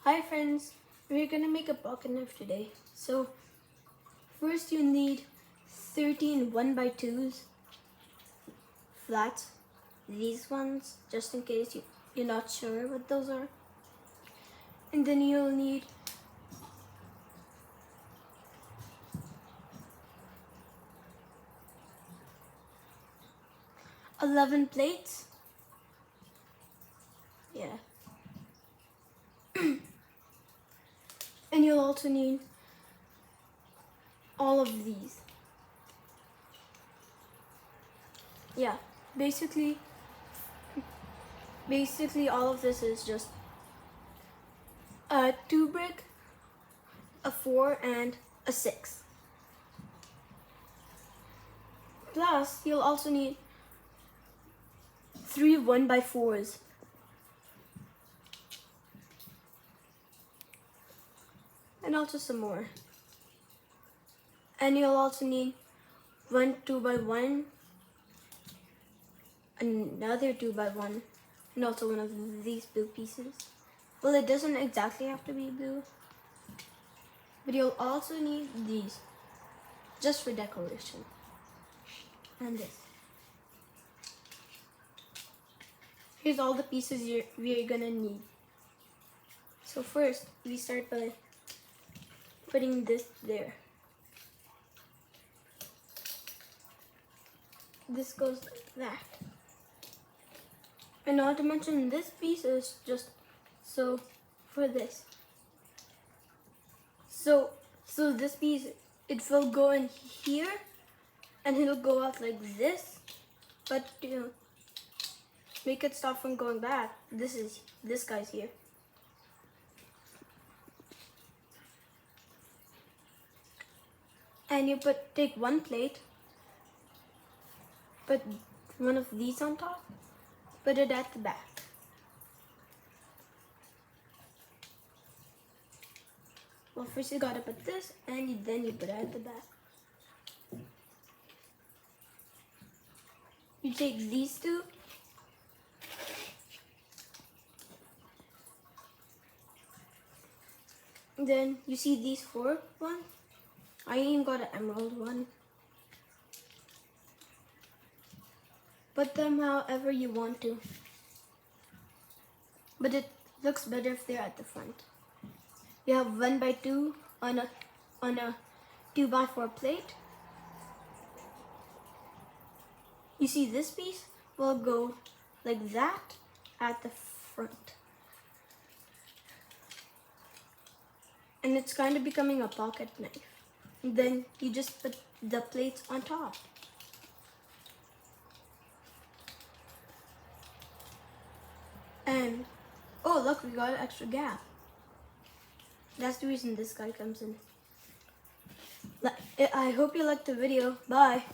Hi friends, we're gonna make a pocket knife today. So first you need 13 1x2s flats, these ones, just in case you're not sure what those are. And then you'll need 11 plates. Yeah. And you'll also need all of these. Yeah, basically all of this is just a 2 brick, a 4, and a 6. Plus, you'll also need 3 1x4s. And also some more. And you'll also need 1 2x1, another 2x1, and also one of these blue pieces. Well, it doesn't exactly have to be blue, but you'll also need these, just for decoration. And this. Here's all the pieces we're gonna need. So first, we start by putting this there. This goes like that. And not to mention, this piece is just so for this. So this piece, it will go in here and it'll go out like this. But make it stop from going back. This guy's here. And you take one plate, put one of these on top, put it at the back. Well, first you gotta put this, and then you put it at the back. You take these two, then you see these 4 ones. I even got an emerald one. Put them however you want to, but it looks better if they're at the front. You have 1x2 on a 2x4 plate. You see this piece will go like that at the front. And it's kind of becoming a pocket knife. And then you just put the plates on top. And, oh look, we got an extra gap. That's the reason this guy comes in. I hope you liked the video. Bye.